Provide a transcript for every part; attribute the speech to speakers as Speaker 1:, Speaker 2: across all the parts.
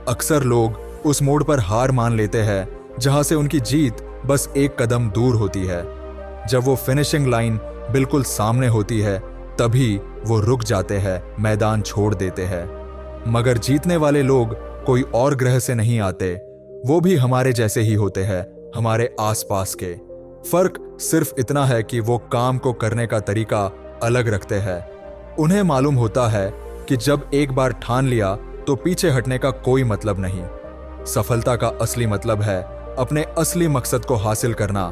Speaker 1: अक्सर लोग उस मोड़ पर हार मान लेते हैं जहां से उनकी जीत बस एक कदम दूर होती है। जब वो फिनिशिंग लाइन बिल्कुल सामने होती है तभी वो रुक जाते हैं, मैदान छोड़ देते हैं। मगर जीतने वाले लोग कोई और ग्रह से नहीं आते, वो भी हमारे जैसे ही होते हैं, हमारे आसपास के। फर्क सिर्फ इतना है कि वो काम को करने का तरीका अलग रखते हैं। उन्हें मालूम होता है कि जब एक बार ठान लिया तो पीछे हटने का कोई मतलब नहीं। सफलता का असली मतलब है अपने असली मकसद को हासिल करना,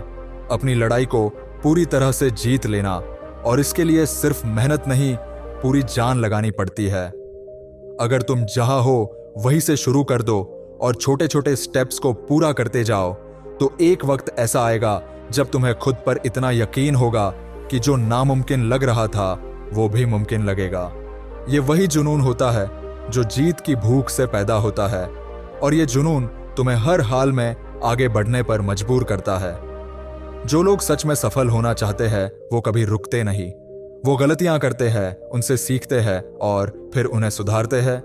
Speaker 1: अपनी लड़ाई को पूरी तरह से जीत लेना, और इसके लिए सिर्फ मेहनत नहीं, पूरी जान लगानी पड़ती है। अगर तुम जहां हो वहीं से शुरू कर दो और छोटे छोटे स्टेप्स को पूरा करते जाओ, तो एक वक्त ऐसा आएगा जब तुम्हें खुद पर इतना यकीन होगा कि जो नामुमकिन लग रहा था वो भी मुमकिन लगेगा। ये वही जुनून होता है जो जीत की भूख से पैदा होता है, और ये जुनून तुम्हें हर हाल में आगे बढ़ने पर मजबूर करता है। जो लोग सच में सफल होना चाहते हैं वो कभी रुकते नहीं। वो गलतियां करते हैं, उनसे सीखते हैं और फिर उन्हें सुधारते हैं।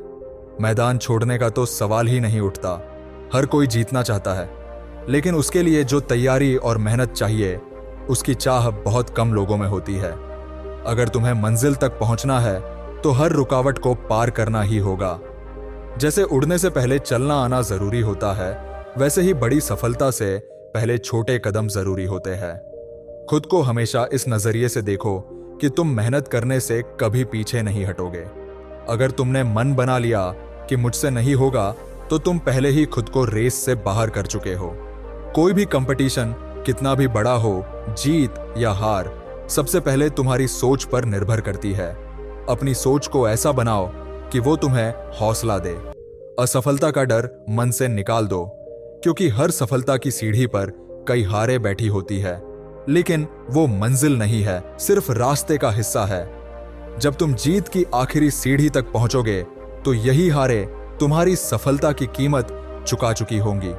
Speaker 1: मैदान छोड़ने का तो सवाल ही नहीं उठता। हर कोई जीतना चाहता है, लेकिन उसके लिए जो तैयारी और मेहनत चाहिए उसकी चाह बहुत कम लोगों में होती है। अगर तुम्हें मंजिल तक पहुंचना है तो हर रुकावट को पार करना ही होगा। जैसे उड़ने से पहले चलना आना जरूरी होता है, वैसे ही बड़ी सफलता से पहले छोटे कदम जरूरी होते हैं। खुद को हमेशा इस नजरिए से देखो कि तुम मेहनत करने से कभी पीछे नहीं हटोगे। अगर तुमने मन बना लिया कि मुझसे नहीं होगा, तो तुम पहले ही खुद को रेस से बाहर कर चुके हो। कोई भी कंपटीशन कितना भी बड़ा हो, जीत या हार सबसे पहले तुम्हारी सोच पर निर्भर करती है। अपनी सोच को ऐसा बनाओ कि वो तुम्हें हौसला दे। असफलता का डर मन से निकाल दो, क्योंकि हर सफलता की सीढ़ी पर कई हारें बैठी होती है, लेकिन वो मंजिल नहीं है, सिर्फ रास्ते का हिस्सा है। जब तुम जीत की आखिरी सीढ़ी तक पहुंचोगे तो यही हारें तुम्हारी सफलता की कीमत चुका चुकी होंगी।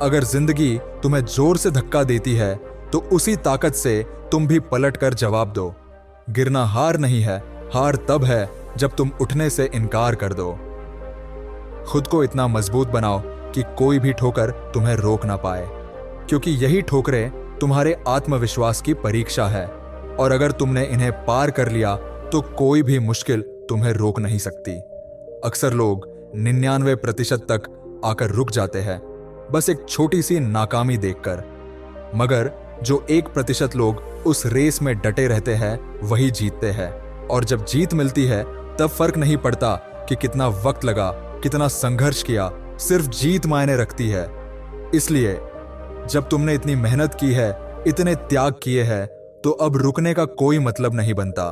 Speaker 1: अगर जिंदगी तुम्हें जोर से धक्का देती है तो उसी ताकत से तुम भी पलट कर जवाब दो। गिरना हार नहीं है, हार तब है जब तुम उठने से इनकार कर दो। खुद को इतना मजबूत बनाओ कि कोई भी ठोकर तुम्हें रोक ना पाए, क्योंकि यही ठोकरें तुम्हारे आत्मविश्वास की परीक्षा है, और अगर तुमने इन्हें पार कर लिया तो कोई भी मुश्किल तुम्हें रोक नहीं सकती। अक्सर लोग 99% तक आकर रुक जाते हैं, बस एक छोटी सी नाकामी देखकर। मगर जो 1% लोग उस रेस में डटे रहते हैं वही जीतते हैं, और जब जीत मिलती है तब फर्क नहीं पड़ता कि कितना वक्त लगा, कितना संघर्ष किया, सिर्फ जीत मायने रखती है। इसलिए जब तुमने इतनी मेहनत की है, इतने त्याग किए हैं, तो अब रुकने का कोई मतलब नहीं बनता।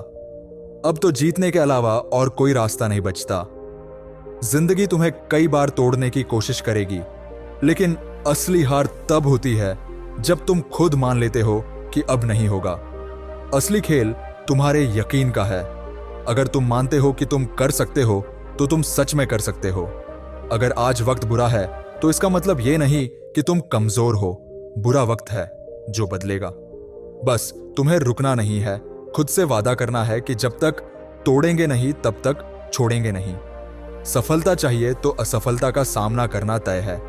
Speaker 1: अब तो जीतने के अलावा और कोई रास्ता नहीं बचता। जिंदगी तुम्हें कई बार तोड़ने की कोशिश करेगी, लेकिन असली हार तब होती है जब तुम खुद मान लेते हो कि अब नहीं होगा। असली खेल तुम्हारे यकीन का है। अगर तुम मानते हो कि तुम कर सकते हो तो तुम सच में कर सकते हो। अगर आज वक्त बुरा है तो इसका मतलब ये नहीं कि तुम कमजोर हो। बुरा वक्त है जो बदलेगा। बस तुम्हें रुकना नहीं है, खुद से वादा करना है कि जब तक तोड़ेंगे नहीं तब तक छोड़ेंगे नहीं। सफलता चाहिए तो असफलता का सामना करना तय है,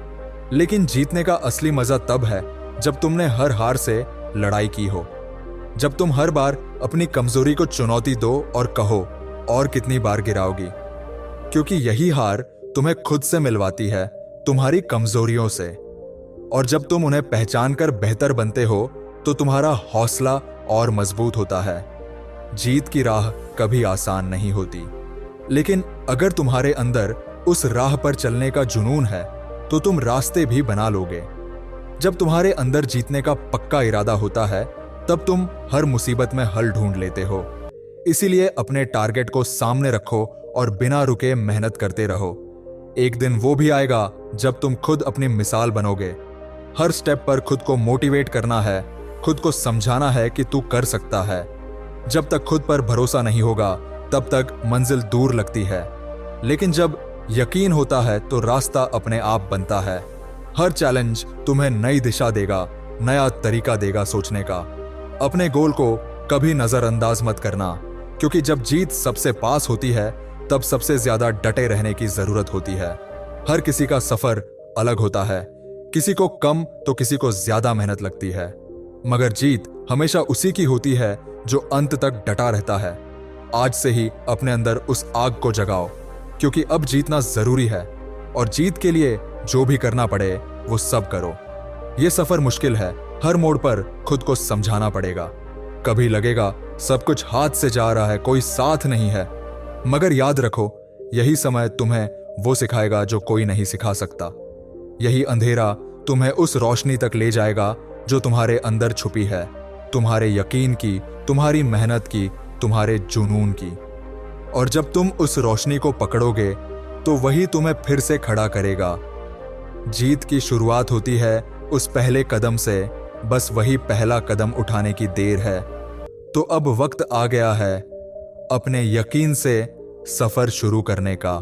Speaker 1: लेकिन जीतने का असली मजा तब है जब तुमने हर हार से लड़ाई की हो। जब तुम हर बार अपनी कमजोरी को चुनौती दो और कहो और कितनी बार गिराओगी, क्योंकि यही हार तुम्हें खुद से मिलवाती है, तुम्हारी कमजोरियों से। और जब तुम उन्हें पहचान कर बेहतर बनते हो तो तुम्हारा हौसला और मजबूत होता है। जीत की राह कभी आसान नहीं होती, लेकिन अगर तुम्हारे अंदर उस राह पर चलने का जुनून है तो तुम रास्ते भी बना लोगे। जब तुम्हारे अंदर जीतने का पक्का इरादा होता है तब तुम हर मुसीबत में हल ढूंढ लेते हो। इसीलिए अपने टारगेट को सामने रखो और बिना रुके मेहनत करते रहो। एक दिन वो भी आएगा जब तुम खुद अपनी मिसाल बनोगे। हर स्टेप पर खुद को मोटिवेट करना है, खुद को समझाना है कि तू कर सकता है। जब तक खुद पर भरोसा नहीं होगा तब तक मंजिल दूर लगती है, लेकिन जब यकीन होता है तो रास्ता अपने आप बनता है। हर चैलेंज तुम्हें नई दिशा देगा, नया तरीका देगा सोचने का। अपने गोल को कभी नजरअंदाज मत करना, क्योंकि जब जीत सबसे पास होती है तब सबसे ज्यादा डटे रहने की जरूरत होती है। हर किसी का सफर अलग होता है, किसी को कम तो किसी को ज्यादा मेहनत लगती है, मगर जीत हमेशा उसी की होती है जो अंत तक डटा रहता है। आज से ही अपने अंदर उस आग को जगाओ, क्योंकि अब जीतना जरूरी है, और जीत के लिए जो भी करना पड़े वो सब करो। ये सफर मुश्किल है, हर मोड़ पर खुद को समझाना पड़ेगा। कभी लगेगा सब कुछ हाथ से जा रहा है, कोई साथ नहीं है, मगर याद रखो यही समय तुम्हें वो सिखाएगा जो कोई नहीं सिखा सकता। यही अंधेरा तुम्हें उस रोशनी तक ले जाएगा जो तुम्हारे अंदर छुपी है, तुम्हारे यकीन की, तुम्हारी मेहनत की, तुम्हारे जुनून की। और जब तुम उस रोशनी को पकड़ोगे तो वही तुम्हें फिर से खड़ा करेगा। जीत की शुरुआत होती है उस पहले कदम से, बस वही पहला कदम उठाने की देर है। तो अब वक्त आ गया है अपने यकीन से सफर शुरू करने का।